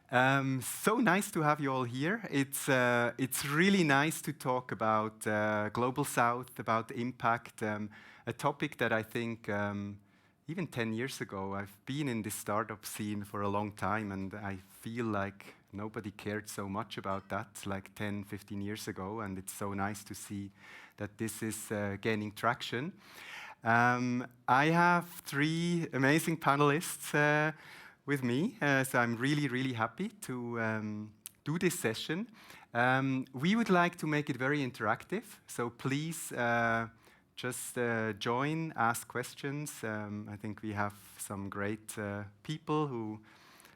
So nice to have you all here. It's really nice to talk about Global South, about impact, a topic that I think even 10 years ago, I've been in this startup scene for a long time, and I feel like nobody cared so much about that like 10, 15 years ago, and it's so nice to see that this is gaining traction. I have three amazing panelists with me, so I'm really, really happy to do this session. We would like to make it very interactive, so please just join, ask questions. I think we have some great people who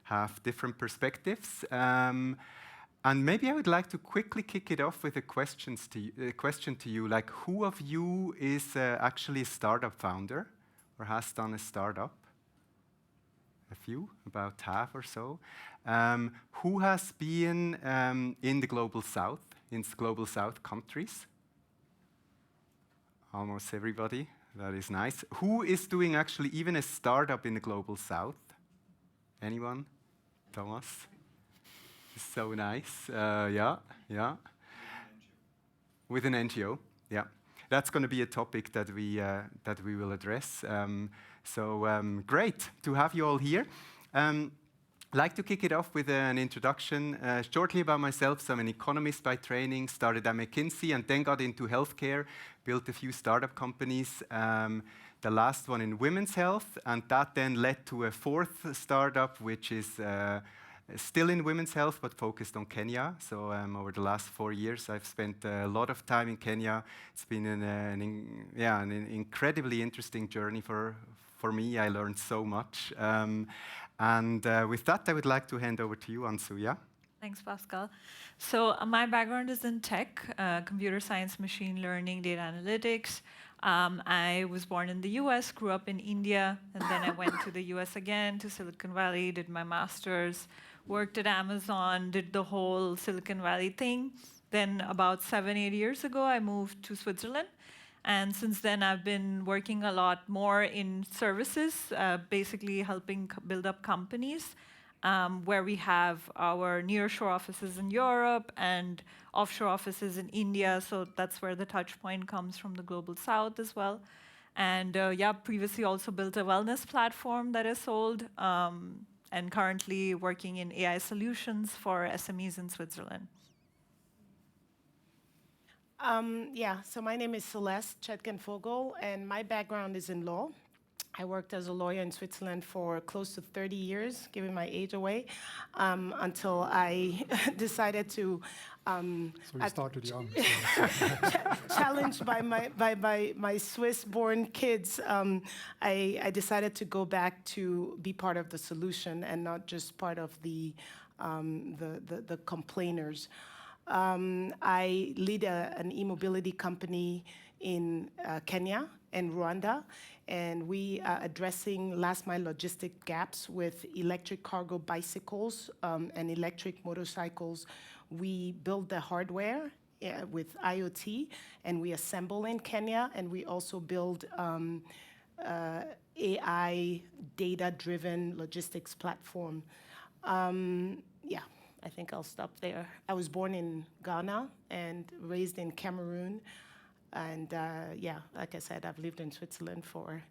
have different perspectives. And maybe I would like to quickly kick it off with a question to you, like who of you is actually a startup founder or has done a startup? A few, about half or so. Who has been in the Global South, in Global South countries? Almost everybody. That is nice. Who is doing actually even a startup in the Global South? Anyone? Thomas? So nice. Yeah. With an NGO. Yeah. That's going to be a topic that we will address. Great to have you all here. I'd like to kick it off with an introduction shortly about myself. So I'm an economist by training, started at McKinsey and then got into healthcare, built a few startup companies, the last one in women's health, and that then led to a fourth startup, which is still in women's health, but focused on Kenya. So over the last 4 years, I've spent a lot of time in Kenya. It's been an incredibly interesting journey for me. I learned so much. With that, I would like to hand over to you, Ansu. Yeah? Thanks, Pascal. So my background is in tech, computer science, machine learning, data analytics. I was born in the US, grew up in India, and then I went to the US again, to Silicon Valley, did my master's, worked at Amazon, did the whole Silicon Valley thing. Then about 7, 8 years ago, I moved to Switzerland. And since then, I've been working a lot more in services, basically helping build up companies where we have our nearshore offices in Europe and offshore offices in India. So that's where the touch point comes from the Global South as well. And previously also built a wellness platform that is sold and currently working in AI solutions for SMEs in Switzerland. So my name is Celeste Chetgen-Vogel, and my background is in law. I worked as a lawyer in Switzerland for close to 30 years, giving my age away, until I decided to... so you started young. Challenged by my Swiss-born kids, I decided to go back to be part of the solution and not just part of the complainers. I lead an e-mobility company in Kenya and Rwanda, and we are addressing last-mile logistic gaps with electric cargo bicycles and electric motorcycles. We build the hardware with IoT, and we assemble in Kenya, and we also build AI data-driven logistics platform. I think I'll stop there. I was born in Ghana and raised in Cameroon. And like I said, I've lived in Switzerland for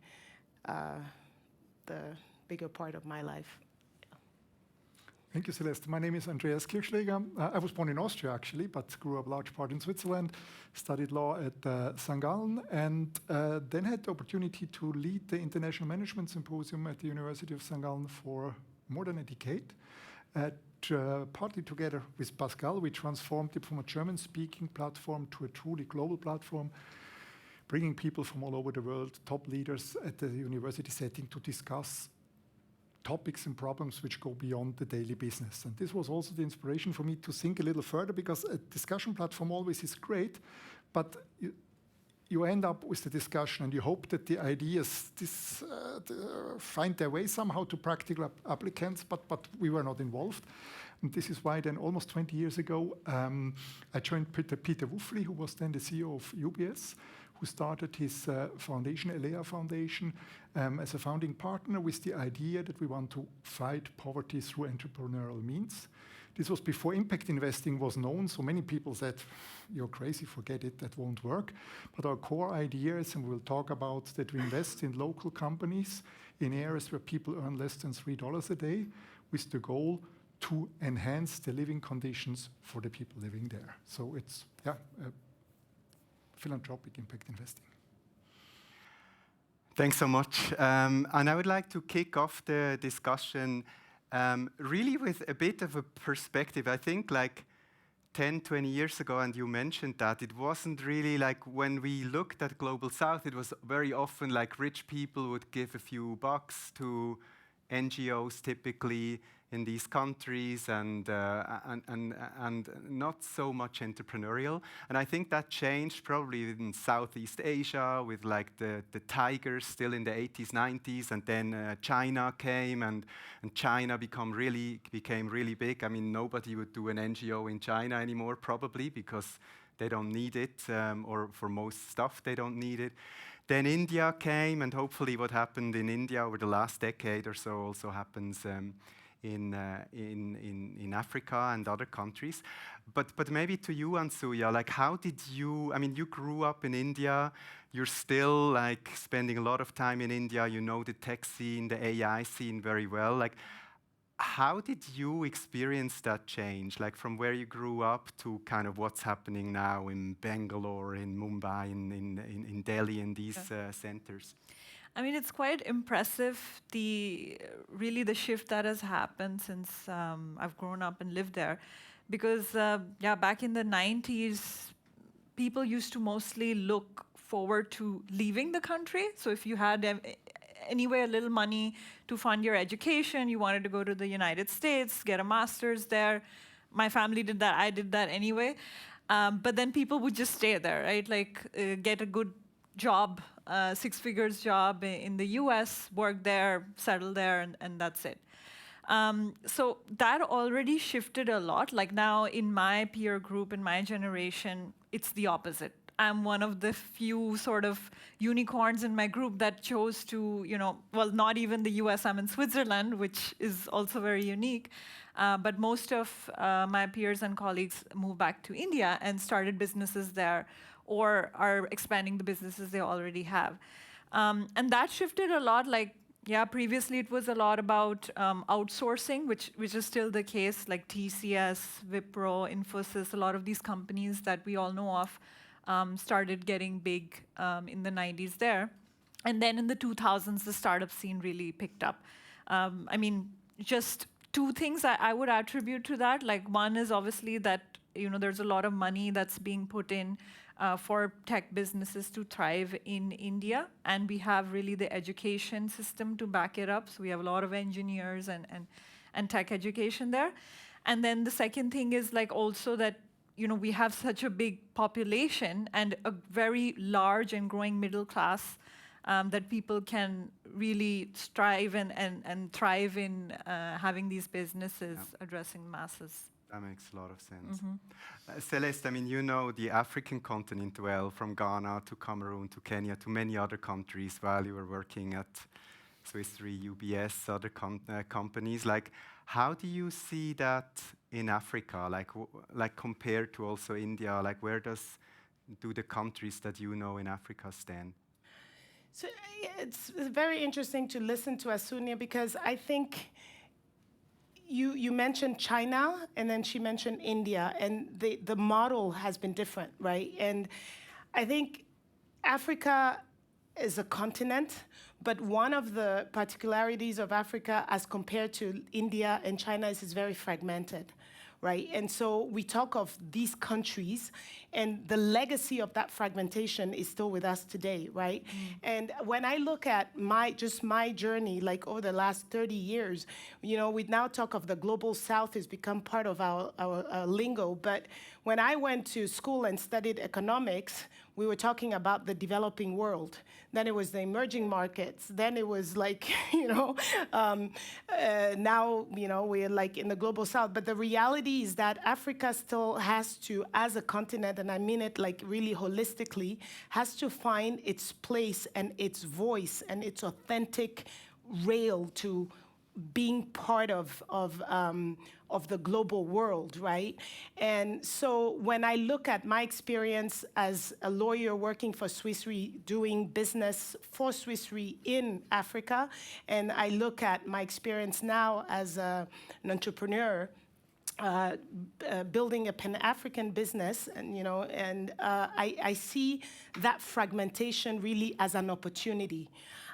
the bigger part of my life. Yeah. Thank you, Celeste. My name is Andreas Kirchschläger. I was born in Austria, actually, but grew up a large part in Switzerland, studied law at St. Gallen, and then had the opportunity to lead the International Management Symposium at the University of St. Gallen for more than a decade. Partly together with Pascal, we transformed it from a German-speaking platform to a truly global platform, bringing people from all over the world, top leaders at the university setting to discuss topics and problems which go beyond the daily business. And this was also the inspiration for me to think a little further, because a discussion platform always is great, but you end up with the discussion and you hope that the ideas find their way somehow to practical applicants, but we were not involved. And this is why then almost 20 years ago, I joined Peter Wuffli, who was then the CEO of UBS, who started his foundation, Elea Foundation, as a founding partner with the idea that we want to fight poverty through entrepreneurial means. This was before impact investing was known, so many people said, you're crazy, forget it, that won't work. But our core idea is, and we'll talk about, that we invest in local companies in areas where people earn less than $3 a day, with the goal to enhance the living conditions for the people living there. So it's philanthropic impact investing. Thanks so much. And I would like to kick off the discussion really with a bit of a perspective. I think like 10, 20 years ago, and you mentioned that, it wasn't really like when we looked at Global South, it was very often like rich people would give a few bucks to NGOs typically in these countries, and not so much entrepreneurial. And I think that changed probably in Southeast Asia with like the tigers still in the 80s, 90s, and then China came, and China became really big. I mean, nobody would do an NGO in China anymore probably because they don't need it, or for most stuff they don't need it. Then India came, and hopefully what happened in India over the last decade or so also happens in Africa and other countries. But maybe to you, Ansuya, like how did you, I mean, you grew up in India, you're still like spending a lot of time in India, you know the tech scene, the AI scene very well. Like, how did you experience that change, like from where you grew up to kind of what's happening now in Bangalore, in Mumbai, in Delhi, in these centers? I mean, it's quite impressive, really the shift that has happened since I've grown up and lived there. Because, back in the 90s, people used to mostly look forward to leaving the country. So if you had anyway a little money to fund your education, you wanted to go to the United States, get a master's there. My family did that, I did that anyway. But then people would just stay there, right? Like get a good job, six-figures job in the US, work there, settle there, and that's it. So that already shifted a lot. Like now in my peer group, in my generation, it's the opposite. I'm one of the few sort of unicorns in my group that chose to, well, not even the US, I'm in Switzerland, which is also very unique. But most of my peers and colleagues moved back to India and started businesses there, or are expanding the businesses they already have. And that shifted a lot. Like, previously it was a lot about outsourcing, which is still the case, like TCS, Wipro, Infosys, a lot of these companies that we all know of started getting big in the 90s there. And then in the 2000s, the startup scene really picked up. I mean, just two things I would attribute to that. Like one is obviously that there's a lot of money that's being put in for tech businesses to thrive in India, and we have really the education system to back it up. So we have a lot of engineers and tech education there. And then the second thing is like also that we have such a big population and a very large and growing middle class that people can really strive and thrive in having these businesses addressing masses. That makes a lot of sense. Celeste, I mean, you know the African continent well, from Ghana to Cameroon to Kenya to many other countries while you were working at Swiss Re, UBS, other companies. Like, how do you see that in Africa, like compared to also India? Like, where do the countries that you know in Africa stand? So it's very interesting to listen to Asunia, because I think you mentioned China, and then she mentioned India, and the model has been different, right? And I think Africa is a continent, but one of the particularities of Africa as compared to India and China is it's very fragmented, right? And so we talk of these countries, and the legacy of that fragmentation is still with us today, right? And when I look at my journey, like over the last 30 years, we now talk of the Global South has become part of our lingo. But when I went to school and studied economics, we were talking about the developing world. Then it was the emerging markets. Then it was like, now, we're like in the global south. But the reality is that Africa still has to, as a continent, and I mean it like really holistically, has to find its place and its voice and its authentic rail to being part of the global world, right? And so when I look at my experience as a lawyer working for Swiss Re, doing business for Swiss Re in Africa, and I look at my experience now as an entrepreneur, building a Pan-African business, and I see that fragmentation really as an opportunity.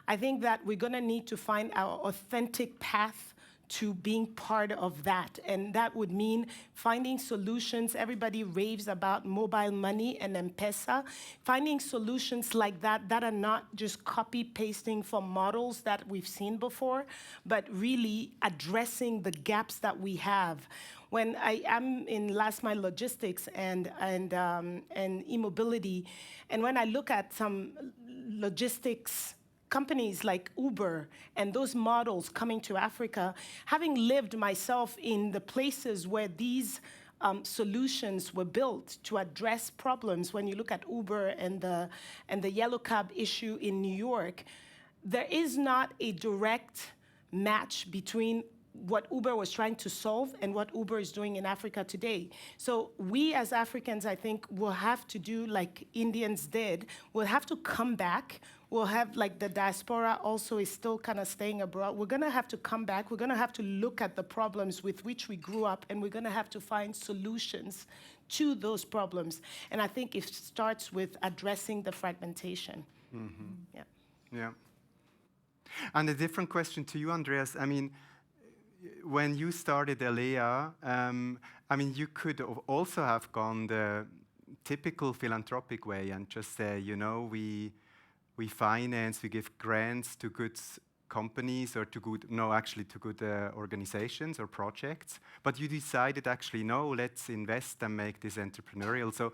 I think that we're going to need to find our authentic path to being part of that. And that would mean finding solutions. Everybody raves about mobile money and M-Pesa. Finding solutions like that that are not just copy-pasting from models that we've seen before, but really addressing the gaps that we have. When I am in last mile logistics and e-mobility, and when I look at some logistics companies like Uber and those models coming to Africa, having lived myself in the places where these solutions were built to address problems, when you look at Uber and the yellow cab issue in New York, there is not a direct match between what Uber was trying to solve and what Uber is doing in Africa today. So we as Africans, I think, will have to do like Indians did. We'll have to come back. We'll have, like the diaspora also is still kind of staying abroad. We're going to have to come back. We're going to have to look at the problems with which we grew up, and we're going to have to find solutions to those problems. And I think it starts with addressing the fragmentation. Mm-hmm. Yeah. Yeah. And a different question to you, Andreas. I mean, when you started Elea, you could also have gone the typical philanthropic way and just say, we finance, we give grants to good companies or to good organizations or projects. But you decided actually, no, let's invest and make this entrepreneurial. So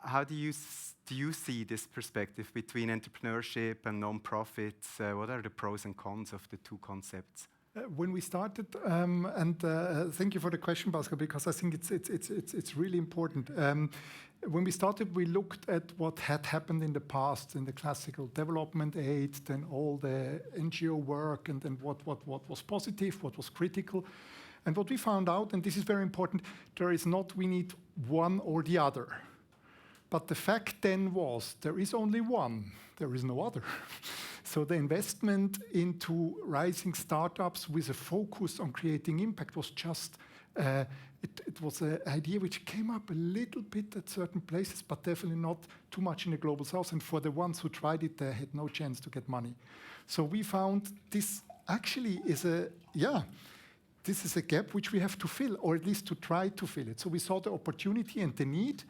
how do you see this perspective between entrepreneurship and non-profits? What are the pros and cons of the two concepts? When we started, and thank you for the question, Pascal, because I think it's really important. When we started, we looked at what had happened in the past in the classical development aid, then all the NGO work, and then what was positive, what was critical. And what we found out, and this is very important, we need one or the other. But the fact then was, there is only one, there is no other. So the investment into rising startups with a focus on creating impact was just, it was an idea which came up a little bit at certain places, but definitely not too much in the global south. And for the ones who tried it, they had no chance to get money. So we found this actually is this is a gap which we have to fill, or at least to try to fill it. So we saw the opportunity and the need.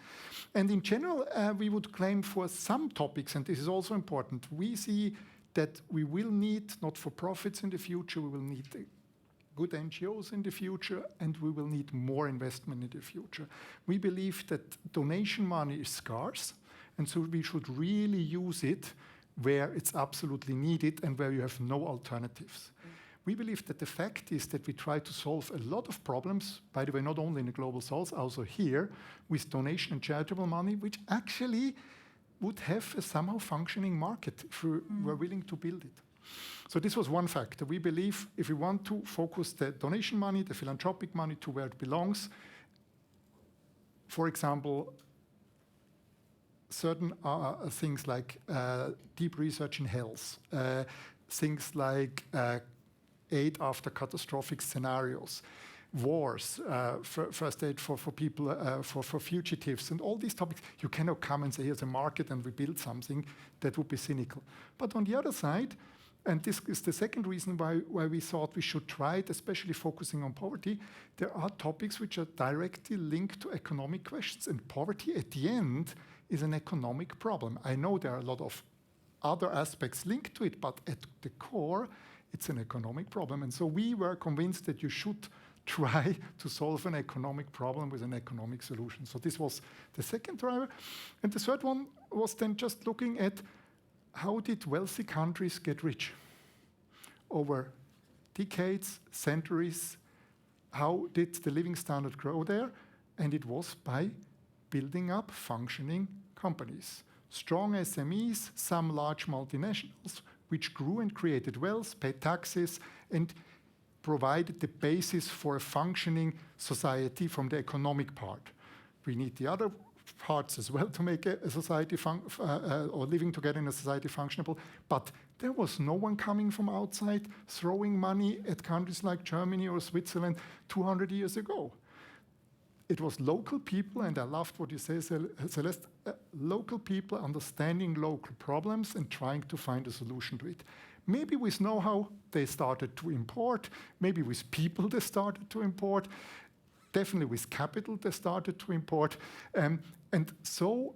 And in general, we would claim for some topics, and this is also important, we see that we will need not-for-profits in the future, we will need good NGOs in the future, and we will need more investment in the future. We believe that donation money is scarce, and so we should really use it where it's absolutely needed and where you have no alternatives. We believe that the fact is that we try to solve a lot of problems, by the way, not only in the global south, also here, with donation and charitable money, which actually would have a somehow functioning market if we were willing to build it. So this was one factor. We believe if we want to focus the donation money, the philanthropic money to where it belongs, for example, certain things like deep research in health, things like aid after catastrophic scenarios, wars, first aid for people, for fugitives, and all these topics. You cannot come and say, here's a market and we build something. That would be cynical. But on the other side, and this is the second reason why we thought we should try it, especially focusing on poverty, there are topics which are directly linked to economic questions. And poverty, at the end, is an economic problem. I know there are a lot of other aspects linked to it, but at the core, it's an economic problem. And so we were convinced that you should try to solve an economic problem with an economic solution. So this was the second driver. And the third one was then just looking at how did wealthy countries get rich over decades, centuries. How did the living standard grow there? And it was by building up functioning companies. Strong SMEs, some large multinationals, which grew and created wealth, paid taxes, and provided the basis for a functioning society from the economic part. We need the other parts as well to make a society or living together in a society functionable. But there was no one coming from outside throwing money at countries like Germany or Switzerland 200 years ago. It was local people, and I loved what you say, Celeste, local people understanding local problems and trying to find a solution to it. Maybe with know-how, they started to import. Maybe with people, they started to import. Definitely with capital, they started to import. And so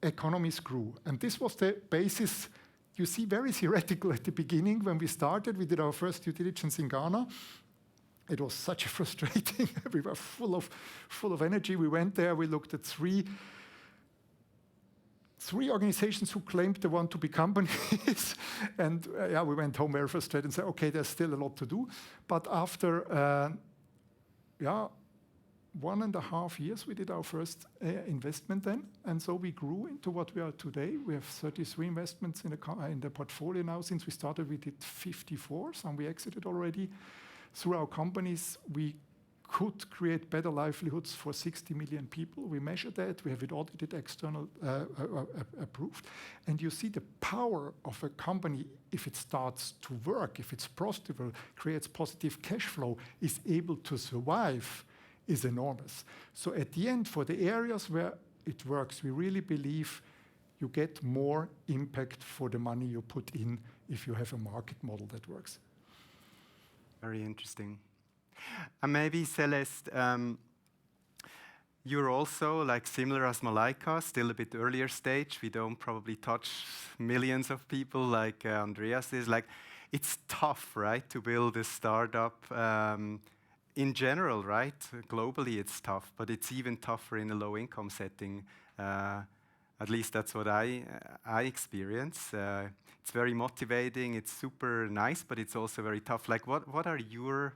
economies grew. And this was the basis, you see, very theoretical at the beginning. When we started, we did our first due diligence in Ghana. It was such a frustrating, we were full of energy. We went there, we looked at three organizations who claimed they want to be companies. And we went home very frustrated and said, okay, there's still a lot to do. But after 1.5 years, we did our first investment then. And so we grew into what we are today. We have 33 investments in the portfolio now. Since we started, we did 54, some we exited already. Through our companies, we could create better livelihoods for 60 million people. We measure that. We have it audited, external approved. And you see the power of a company, if it starts to work, if it's profitable, creates positive cash flow, is able to survive, is enormous. So at the end, for the areas where it works, we really believe you get more impact for the money you put in if you have a market model that works. Very interesting. And maybe, Celeste, you're also like similar as Malaika, still a bit earlier stage. We don't probably touch millions of people like Andreas is. Like, it's tough, right, to build a startup in general, right? Globally, it's tough, but it's even tougher in a low-income setting. At least that's what I experience. It's very motivating. It's super nice, but it's also very tough. Like, what are your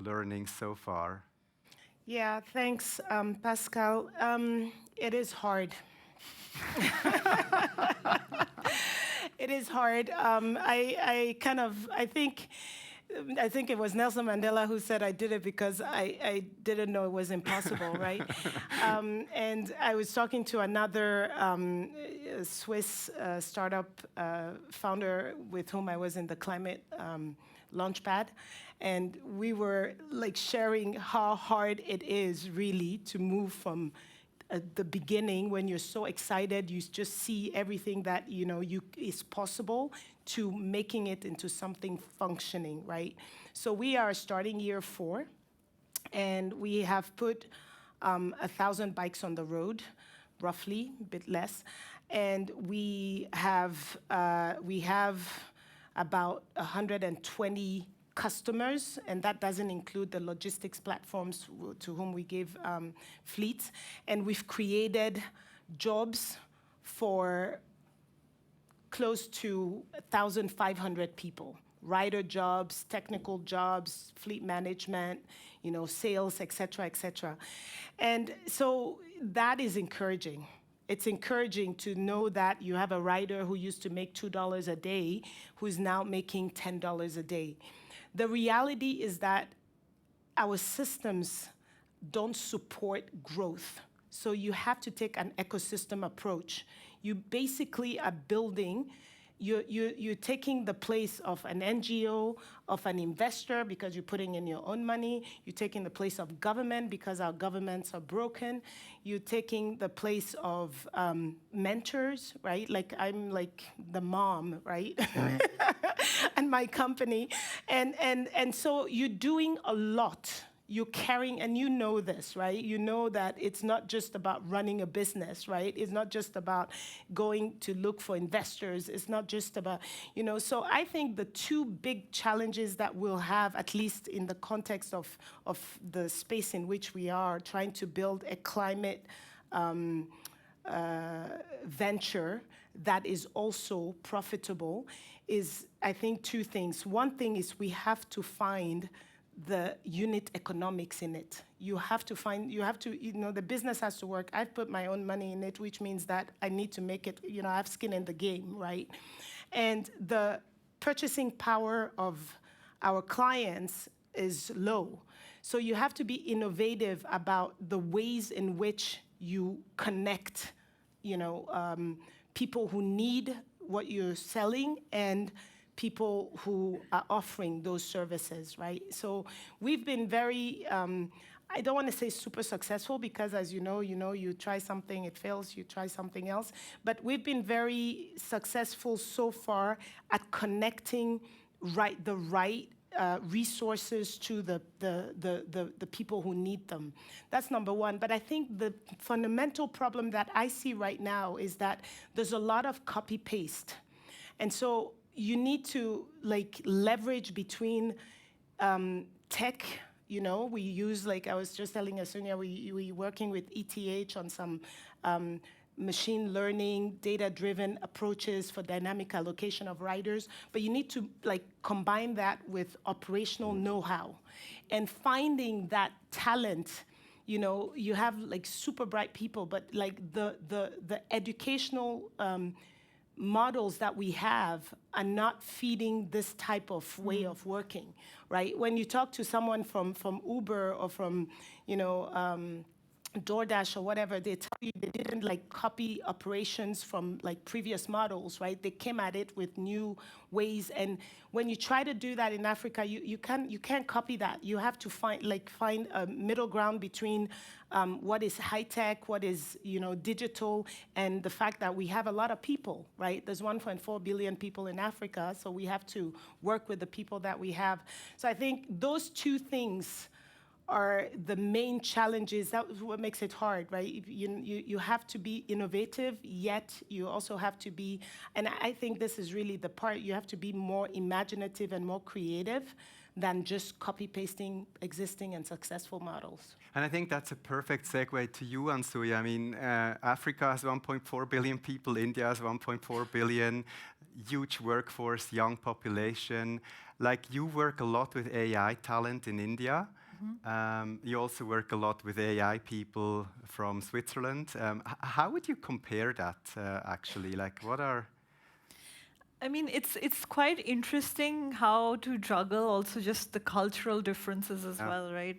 learnings so far? Yeah, thanks, Pascal. It is hard. It is hard. I think it was Nelson Mandela who said I did it because I didn't know it was impossible, right? And I was talking to another Swiss startup founder with whom I was in the climate launchpad, and we were like sharing how hard it is really to move from the beginning when you're so excited, you just see everything that is possible, to making it into something functioning, right? So we are starting year 4, and we have put 1,000 bikes on the road, roughly, a bit less, and we have about 120 customers, and that doesn't include the logistics platforms to whom we give fleets. And we've created jobs for close to 1,500 people, rider jobs, technical jobs, fleet management, sales, et cetera. And so that is encouraging. It's encouraging to know that you have a rider who used to make $2 a day, who's now making $10 a day. The reality is that our systems don't support growth. So you have to take an ecosystem approach. You basically are building, you're taking the place of an NGO, of an investor, because you're putting in your own money. You're taking the place of government because our governments are broken. You're taking the place of mentors, right? Like I'm like the mom, right? And my company. And so you're doing a lot. you're carrying, and you know this, right? You know that it's not just about running a business, right? It's not just about going to look for investors. It's not just about, so I think the two big challenges that we'll have, at least in the context of the space in which we are trying to build a climate venture that is also profitable, is, I think, two things. One thing is we have to find the unit economics in it. You have to, the business has to work. I've put my own money in it, which means that I need to make it, I have skin in the game, right? And the purchasing power of our clients is low. So you have to be innovative about the ways in which you connect, people who need what you're selling and people who are offering those services, right? So we've been very, I don't want to say super successful because, as you know, you try something, it fails, you try something else. But we've been very successful so far at connecting the right resources to the people who need them. That's number one. But I think the fundamental problem that I see right now is that there's a lot of copy-paste. And so you need to leverage between tech. We use, I was just telling Asunia, we working with ETH on some machine learning, data-driven approaches for dynamic allocation of riders. But you need to combine that with operational know-how and finding that talent. You have super bright people, but the educational models that we have are not feeding this type of way of working, right? When you talk to someone from Uber or from, DoorDash or whatever, they tell you they didn't copy operations from previous models, right? They came at it with new ways, and when you try to do that in Africa, you can't copy that. You have to find a middle ground between what is high tech, what is digital, and the fact that we have a lot of people, right? There's 1.4 billion people in Africa, so we have to work with the people that we have. So I think those two things are the main challenges. That's what makes it hard, right? You have to be innovative, yet you also have to be, and I think this is really the part, you have to be more imaginative and more creative than just copy-pasting existing and successful models. And I think that's a perfect segue to you, Ansuya. I mean, Africa has 1.4 billion people, India has 1.4 billion, huge workforce, young population. You work a lot with AI talent in India. You also work a lot with AI people from Switzerland. How would you compare that, actually? What are... I mean, it's quite interesting how to juggle also just the cultural differences as well, right?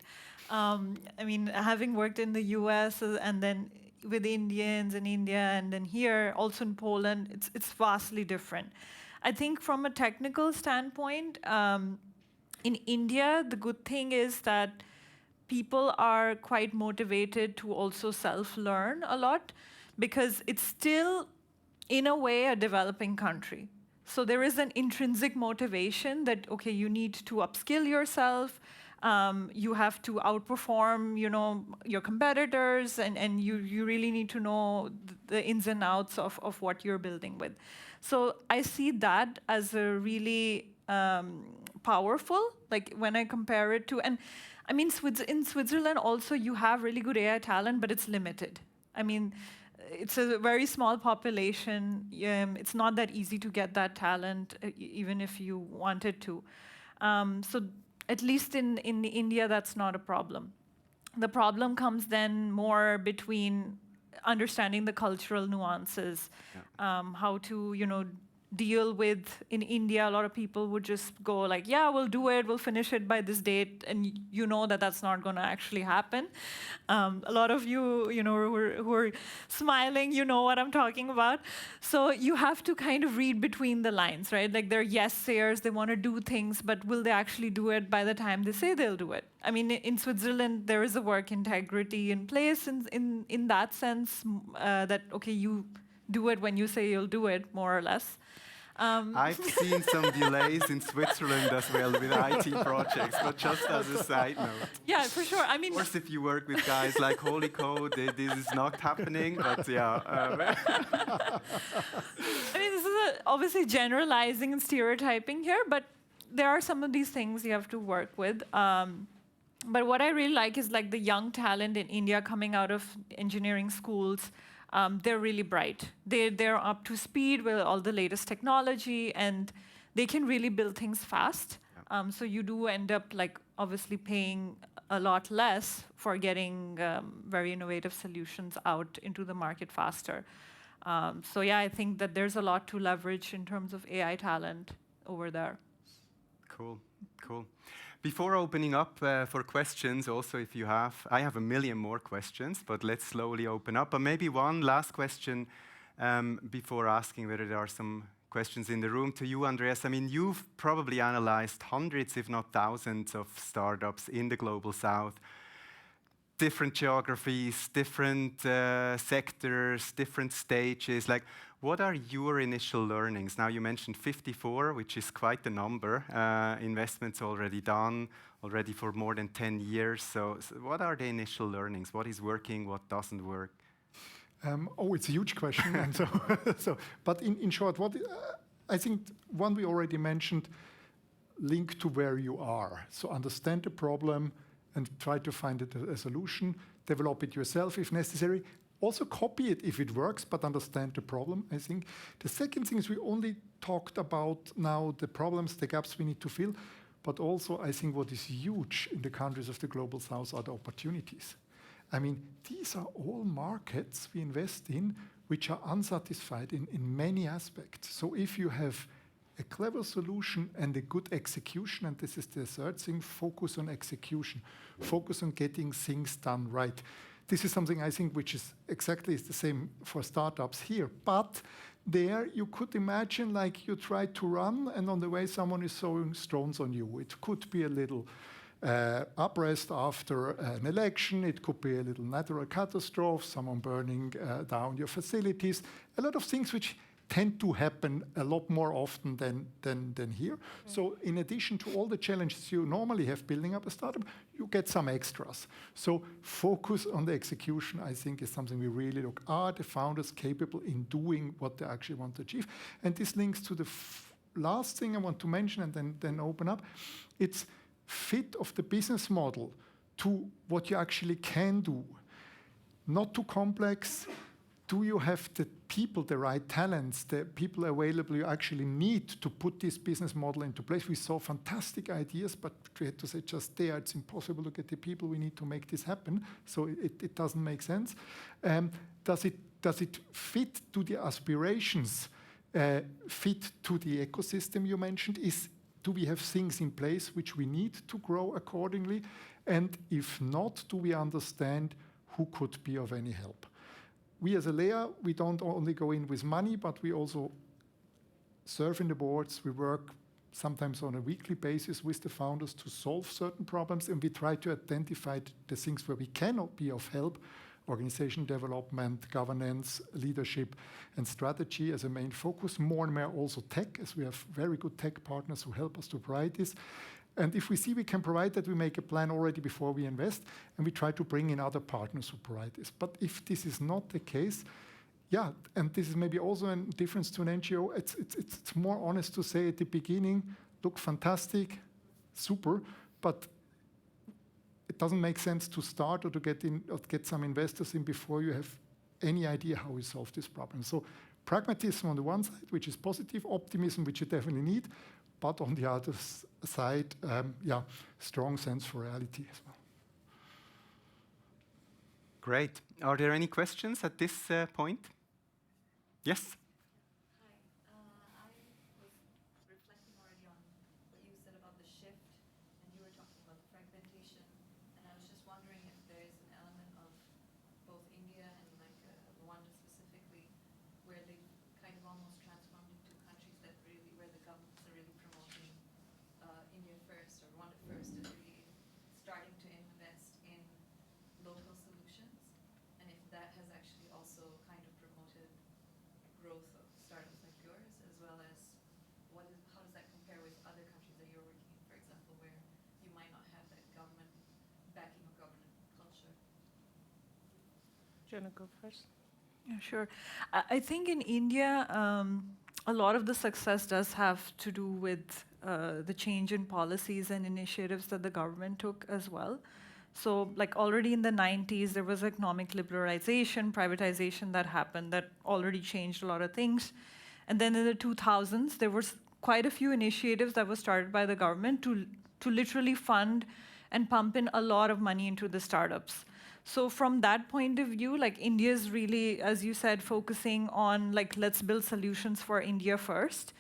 I mean, having worked in the US and then with Indians in India and then here, also in Poland, it's vastly different. I think from a technical standpoint, in India, the good thing is that people are quite motivated to also self-learn a lot because it's still, in a way, a developing country. So there is an intrinsic motivation that, okay, you need to upskill yourself, you have to outperform, your competitors, and you really need to know the ins and outs of what you're building with. So I see that as a really powerful, when I compare it to, and I mean, in Switzerland also you have really good AI talent, but it's limited. I mean, it's a very small population. It's not that easy to get that talent, even if you wanted to. So at least in India, that's not a problem. The problem comes then more between understanding the cultural nuances, how to, deal with, in India, a lot of people would just go yeah, we'll do it, we'll finish it by this date, and you know that that's not going to actually happen. A lot of you, who are smiling, you know what I'm talking about. So you have to kind of read between the lines, right? They're yes-sayers, they want to do things, but will they actually do it by the time they say they'll do it? I mean, in Switzerland, there is a work integrity in place in that sense, that, okay, you do it when you say you'll do it, more or less. I've seen some delays in Switzerland as well with IT projects, but just as a side note. Yeah, for sure. I Of mean, course, if you work with guys like Holy Code, this is not happening, but yeah. I mean, this is obviously generalizing and stereotyping here, but there are some of these things you have to work with. But what I really like is like the young talent in India coming out of engineering schools. They're really bright. They're up to speed with all the latest technology, and they can really build things fast. So you do end up like obviously paying a lot less for getting very innovative solutions out into the market faster. So yeah, I think that there's a lot to leverage in terms of AI talent over there. Cool, cool. Before opening up for questions, also if you have, I have a million more questions, but let's slowly open up. But maybe one last question before asking whether there are some questions in the room to you, Andreas. I mean, you've probably analyzed hundreds, if not thousands, of startups in the Global South. Different geographies, different sectors, different stages. Like, what are your initial learnings? Now, you mentioned 54, which is quite a number. Investments already done, already for more than 10 years. So what are the initial learnings? What is working, what doesn't work? It's a huge question. And but in short, I think one we already mentioned, link to where you are. So understand the problem and try to find a solution, develop it yourself if necessary. Also copy it if it works, but understand the problem, I think. The second thing is we only talked about now the problems, the gaps we need to fill, but also I think what is huge in the countries of the Global South are the opportunities. I mean, these are all markets we invest in which are unsatisfied in many aspects. So if you have a clever solution and a good execution, and this is the third thing, focus on execution, focus on getting things done right. This is something I think which is exactly the same for startups here. But there you could imagine like you try to run and on the way someone is throwing stones on you. It could be a little uprest after an election. It could be a little natural catastrophe, someone burning down your facilities. A lot of things which tend to happen a lot more often than here. So in addition to all the challenges you normally have building up a startup, you get some extras. So focus on the execution, I think, is something we really look. Are the founders capable in doing what they actually want to achieve? And this links to the last thing I want to mention and then open up. It's fit of the business model to what you actually can do. Not too complex. Do you have the people, the right talents, the people available you actually need to put this business model into place? We saw fantastic ideas, but we had to say just there, it's impossible to get the people we need to make this happen. So it doesn't make sense. Does it fit to the aspirations, fit to the ecosystem you mentioned? Do we have things in place which we need to grow accordingly? And if not, do we understand who could be of any help? We as a layer, we don't only go in with money, but we also serve in the boards. We work sometimes on a weekly basis with the founders to solve certain problems, and we try to identify the things where we cannot be of help: organization development, governance, leadership, and strategy as a main focus. More and more also tech, as we have very good tech partners who help us to provide this. And if we see we can provide that, we make a plan already before we invest, and we try to bring in other partners who provide this. But if this is not the case, yeah, and this is maybe also a difference to an NGO, it's more honest to say at the beginning, look, fantastic, super, but it doesn't make sense to start or to get some investors in before you have any idea how we solve this problem. So pragmatism on the one side, which is positive, optimism, which you definitely need, but on the other side, strong sense for reality as well. Great. Are there any questions at this point? Yes? Hi. I was reflecting already on what you said about the shift, and you were talking about fragmentation, and I was just wondering if there is an element of both India and Rwanda specifically, where they kind of almost transformed into countries that really, where the governments are really promoting India first or Rwanda first, and really starting to invest in local solutions, and if that has actually also kind of promoted growth of startups like yours, as well as Do you want to go first? Yeah, sure. I think in India, a lot of the success does have to do with the change in policies and initiatives that the government took as well. So, like already in the 90s, there was economic liberalization, privatization that happened that already changed a lot of things. And then in the 2000s, there was quite a few initiatives that were started by the government to literally fund and pump in a lot of money into the startups. So from that point of view, like India's really, as you said, focusing on like, let's build solutions for India first.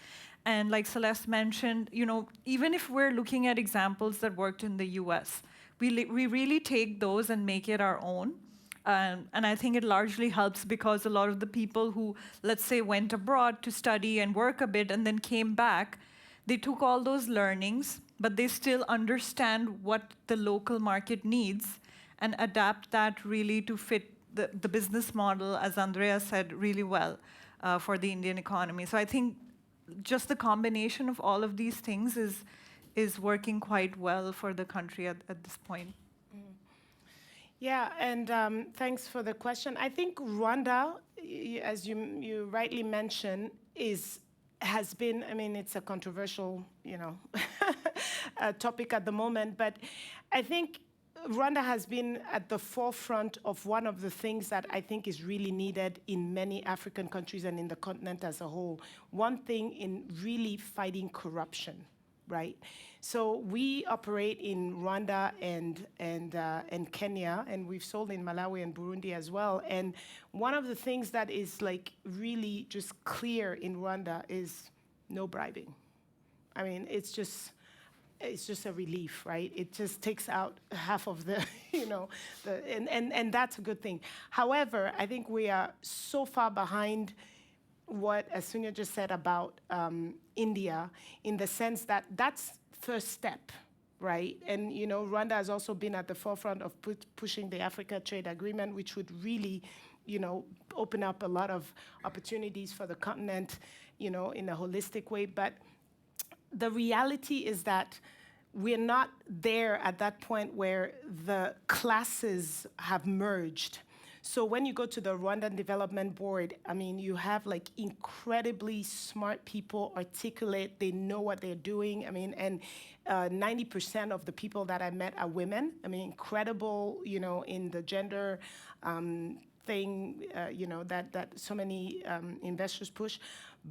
And like Celeste mentioned, even if we're looking at examples that worked in the US, we really take those and make it our own. And I think it largely helps because a lot of the people who, let's say, went abroad to study and work a bit and then came back, they took all those learnings, but they still understand what the local market needs and adapt that really to fit the business model, as Andrea said, really well for the Indian economy. So I think just the combination of all of these things is working quite well for the country at this point. Yeah, and thanks for the question. I think Rwanda, as you rightly mentioned, has been, I mean, it's a controversial, topic at the moment, but I think Rwanda has been at the forefront of one of the things that I think is really needed in many African countries and in the continent as a whole. One thing in really fighting corruption, right? So we operate in Rwanda and Kenya, and we've sold in Malawi and Burundi as well. And one of the things that is like really just clear in Rwanda is no bribing. I mean, it's just a relief, right? It just takes out half of the, and that's a good thing. However, I think we are so far behind what Asunya just said about India, in the sense that that's first step, right? And Rwanda has also been at the forefront of pushing the Africa Trade Agreement, which would really, open up a lot of opportunities for the continent, in a holistic way. But the reality is that we're not there at that point where the classes have merged. So when you go to the Rwandan Development Board, I mean, you have like incredibly smart people, articulate, they know what they're doing. I mean, and 90% of the people that I met are women. I mean, incredible, in the gender thing, that so many investors push.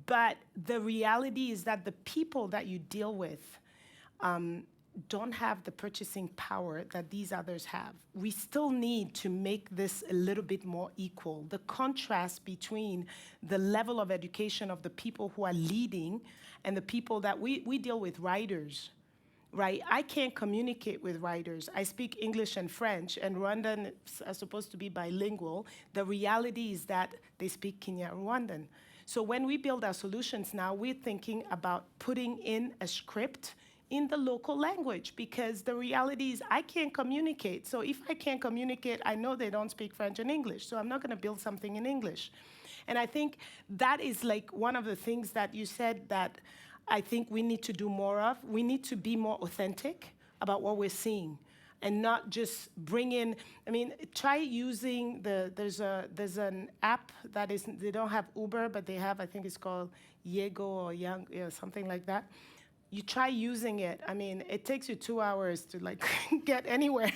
But the reality is that the people that you deal with don't have the purchasing power that these others have. We still need to make this a little bit more equal. The contrast between the level of education of the people who are leading and the people that we deal with, writers, right? I can't communicate with writers. I speak English and French, and Rwandan are supposed to be bilingual. The reality is that they speak Kenya Rwandan. So when we build our solutions now, we're thinking about putting in a script in the local language, because the reality is I can't communicate. So if I can't communicate, I know they don't speak French and English, so I'm not gonna build something in English. And I think that is like one of the things that you said that I think we need to do more of. We need to be more authentic about what we're seeing and not just bring in, I mean, try using there's an app that is, they don't have Uber, but they have, I think it's called Yego or Yang, something like that. You try using it. I mean, it takes you 2 hours to like get anywhere,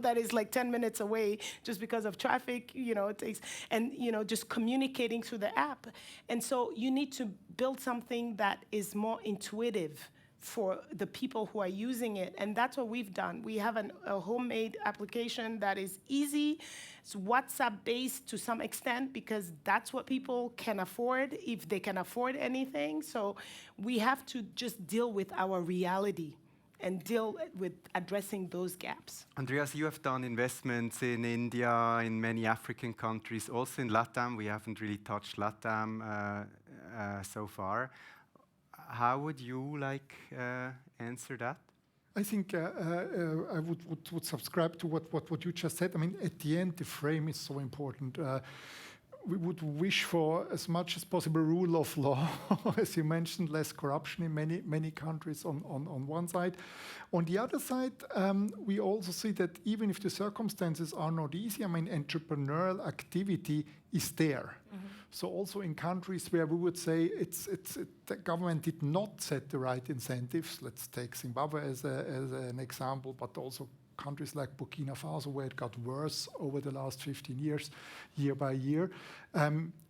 that is like 10 minutes away just because of traffic, it takes, and, just communicating through the app. And so you need to build something that is more intuitive for the people who are using it. And that's what we've done. We have a homemade application that is easy. It's WhatsApp-based to some extent because that's what people can afford, if they can afford anything. So we have to just deal with our reality and deal with addressing those gaps. Andreas, you have done investments in India, in many African countries, also in LATAM. We haven't really touched LATAM so far. How would you answer that? I think I would subscribe to what you just said. I mean, at the end, the frame is so important. we would wish for as much as possible rule of law, as you mentioned, less corruption in many countries on one side. On the other side, we also see that even if the circumstances are not easy, I mean, entrepreneurial activity is there. So also in countries where we would say the government did not set the right incentives, let's take Zimbabwe as an example, but also countries like Burkina Faso, where it got worse over the last 15 years, year by year.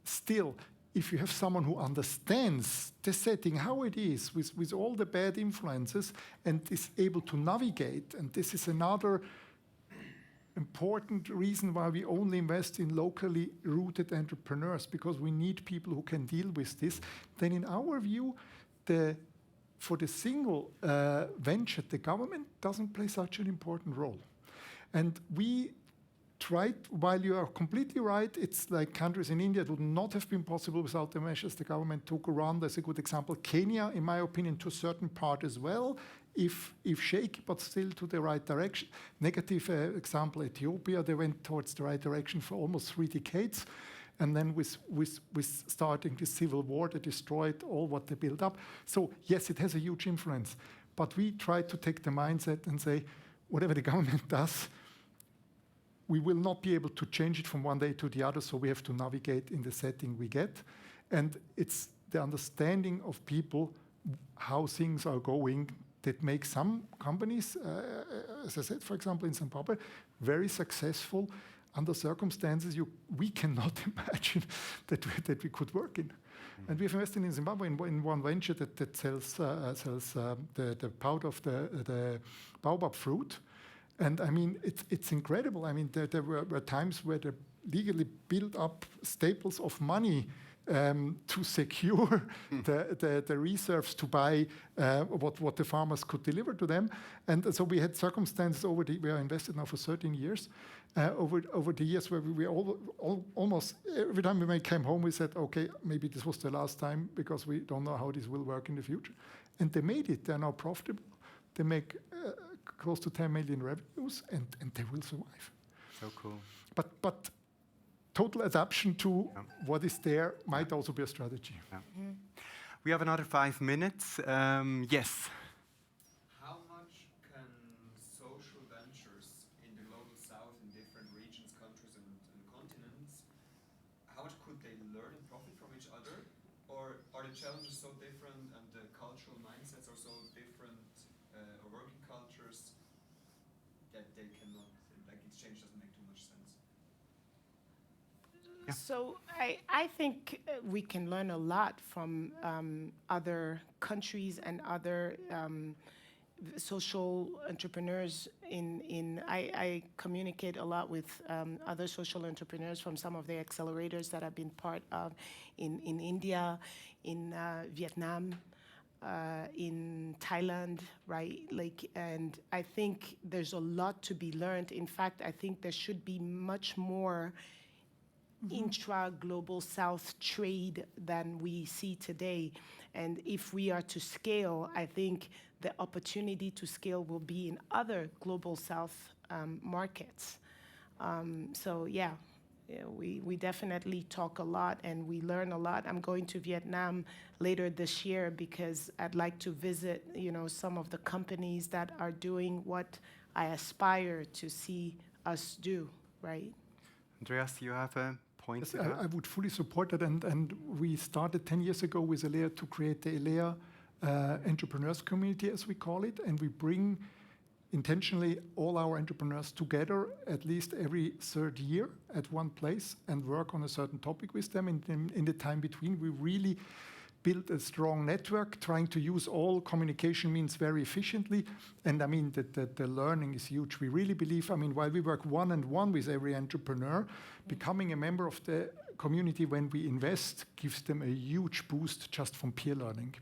Still, if you have someone who understands the setting, how it is, with all the bad influences, and is able to navigate, and this is another important reason why we only invest in locally rooted entrepreneurs, because we need people who can deal with this, then in our view, for the single venture, the government doesn't play such an important role. And we tried, while you are completely right, it's like countries in India, it would not have been possible without the measures the government took. Rwanda is a good example. Kenya, in my opinion, to a certain part as well, if shaky, but still to the right direction. Negative example, Ethiopia, they went towards the right direction for almost 3 decades. And then with starting the civil war, they destroyed all what they built up. So yes, it has a huge influence. But we try to take the mindset and say, whatever the government does, we will not be able to change it from one day to the other, so we have to navigate in the setting we get. And it's the understanding of people, how things are going, that makes some companies, as I said, for example, in Zimbabwe, very successful under circumstances we cannot imagine that we could work in. And we've invested in Zimbabwe in one venture that sells the powder of the baobab fruit. And I mean, it's incredible. I mean, there were times where they legally built up staples of money to secure the reserves to buy what the farmers could deliver to them. And so we had circumstances we are invested now for 13 years, over the years where we almost, every time we came home, we said, okay, maybe this was the last time because we don't know how this will work in the future. And they made it. They're now profitable. They make close to 10 million revenues, and they will survive. So cool. But total adaptation to what is there might also be a strategy. Yeah. We have another 5 minutes. Yes. How much can social ventures in the global south, in different regions, countries, and continents, how much could they learn and profit from each other? Or are the challenges so different and the cultural mindsets are so different, or working cultures, that they cannot, like exchange doesn't make too much sense? Yeah. So I think we can learn a lot from other countries and other social entrepreneurs. I communicate a lot with other social entrepreneurs from some of the accelerators that I've been part of in India, in Vietnam, in Thailand, right? And I think there's a lot to be learned. In fact, I think there should be much more intra-global South trade than we see today. And if we are to scale, I think the opportunity to scale will be in other global South markets. So yeah, we definitely talk a lot and we learn a lot. I'm going to Vietnam later this year because I'd like to visit, some of the companies that are doing what I aspire to see us do, right? Andreas, you have a point? Yes, I would fully support that. And we started 10 years ago with ELEA to create the ELEA entrepreneurs community, as we call it. And we bring intentionally all our entrepreneurs together at least every third year at one place and work on a certain topic with them. In the time between, we really built a strong network, trying to use all communication means very efficiently. And I mean, the learning is huge. We really believe, while we work one-on-one with every entrepreneur, becoming a member of the community when we invest gives them a huge boost just from peer learning,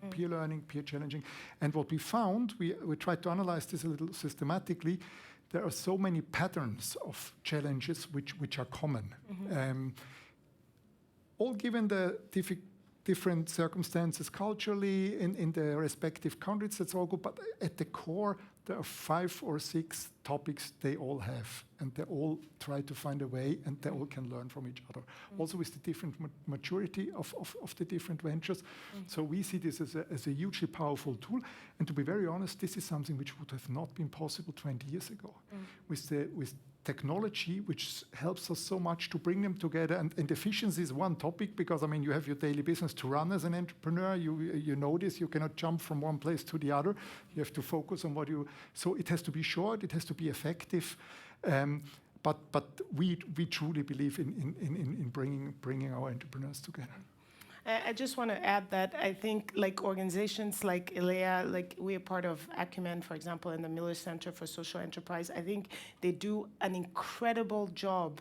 peer challenging. And what we found, we tried to analyze this a little systematically. There are so many patterns of challenges which are common. All given the different circumstances culturally in their respective countries. That's all good. But at the core, there are 5 or 6 topics they all have, and they all try to find a way, and they all can learn from each other. Also with the different maturity of the different ventures. So we see this as a hugely powerful tool. And to be very honest, this is something which would have not been possible 20 years ago. With technology, which helps us so much to bring them together. And efficiency is one topic, because, I mean, you have your daily business to run as an entrepreneur. You know this. You cannot jump from one place to the other. You have to focus on what you... So it has to be short. It has to be effective. But we truly believe in bringing our entrepreneurs together. I just want to add that I think like organizations like ILEA, like we are part of Acumen, for example, in the Miller Center for Social Enterprise, I think they do an incredible job,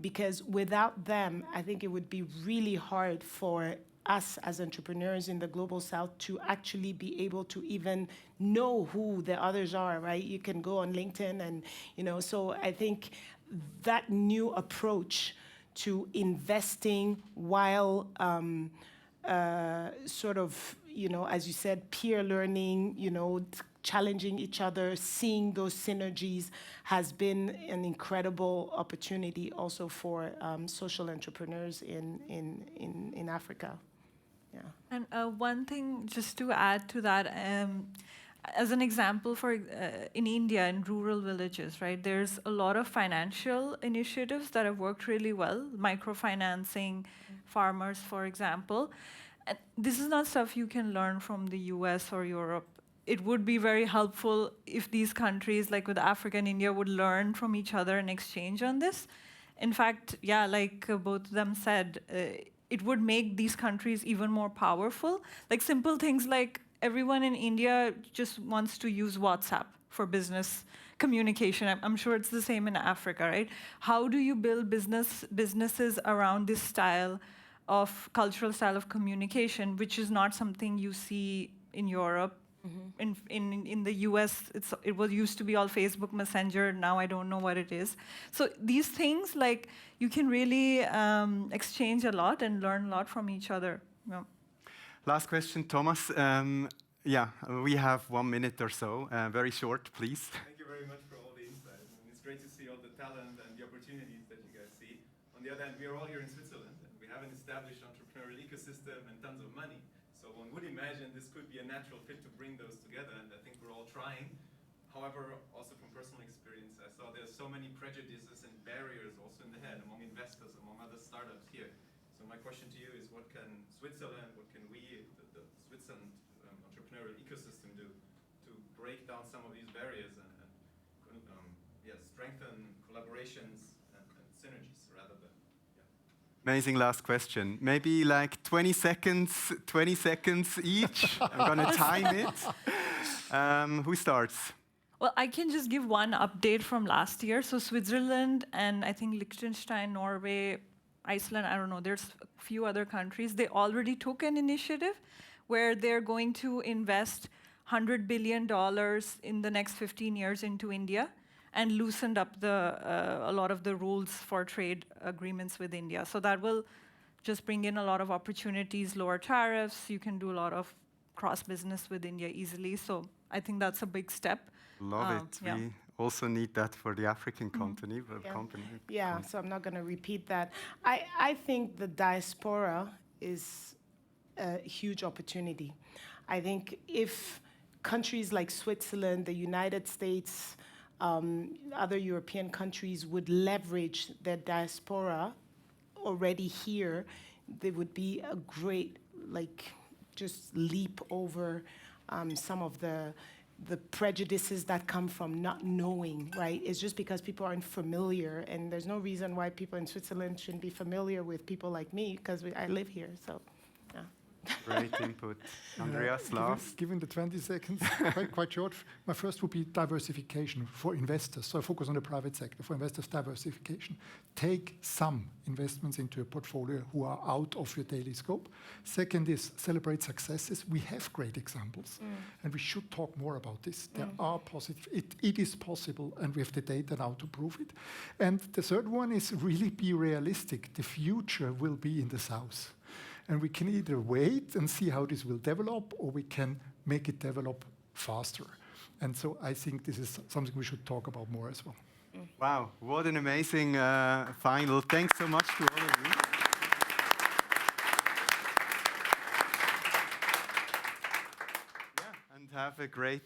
because without them, I think it would be really hard for us as entrepreneurs in the Global South to actually be able to even know who the others are, right? You can go on LinkedIn and, so I think that new approach to investing while sort of, as you said, peer learning, challenging each other, seeing those synergies has been an incredible opportunity also for social entrepreneurs in Africa. Yeah. And one thing just to add to that, as an example, in India, in rural villages, right, there's a lot of financial initiatives that have worked really well, microfinancing farmers, for example. And this is not stuff you can learn from the US or Europe. It would be very helpful if these countries, like with Africa and India, would learn from each other and exchange on this. In fact, yeah, like both of them said, it would make these countries even more powerful. Like simple things like everyone in India just wants to use WhatsApp for business communication. I'm sure it's the same in Africa, right? How do you build businesses around this style of cultural style of communication, which is not something you see in Europe? In the US, it used to be all Facebook Messenger. Now I don't know what it is. So these things, like, you can really exchange a lot and learn a lot from each other. Yeah. Last question, Thomas. Yeah, we have 1 minute or so. Very short, please. Thank you very much for all the insights. I mean, it's great to see all the talent and the opportunities that you guys see. On the other hand, we are all here in Switzerland, and we have an established entrepreneurial ecosystem and tons of money. So one would imagine this could be a natural fit to bring those together, and I think we're all trying. However, also from personal experience, I saw there's so many prejudices and barriers also in the head among investors, among other startups here. So my question to you is, what can Switzerland, what can we, the Switzerland entrepreneurial ecosystem do to break down some of these barriers and strengthen collaborations and synergies rather than... Amazing last question. Maybe like 20 seconds each. I'm gonna time it. Who starts? Well, I can just give one update from last year. So Switzerland and I think Liechtenstein, Norway, Iceland, I don't know, there's a few other countries, they already took an initiative where they're going to invest $100 billion in the next 15 years into India, and loosened up a lot of the rules for trade agreements with India. So that will just bring in a lot of opportunities, lower tariffs. You can do a lot of cross-business with India easily. So I think that's a big step. Love it. Yeah. We also need that for the African continent. Yeah, so I'm not going to repeat that. I think the diaspora is a huge opportunity. I think if countries like Switzerland, the United States, other European countries would leverage their diaspora already here, there would be a great, just leap over some of the prejudices that come from not knowing, right? It's just because people aren't familiar, and there's no reason why people in Switzerland shouldn't be familiar with people like me, because I live here, so, yeah. Great input. Andreas, last. Given the 20 seconds, quite short, my first would be diversification for investors. So I focus on the private sector. For investors, diversification. Take some investments into a portfolio who are out of your daily scope. Second is celebrate successes. We have great examples, and we should talk more about this. There are positive, it is possible, and we have the data now to prove it. And the third one is really be realistic. The future will be in the south. And we can either wait and see how this will develop, or we can make it develop faster. And so I think this is something we should talk about more as well. Wow, what an amazing final. Thanks so much to all of you. Yeah, and have a great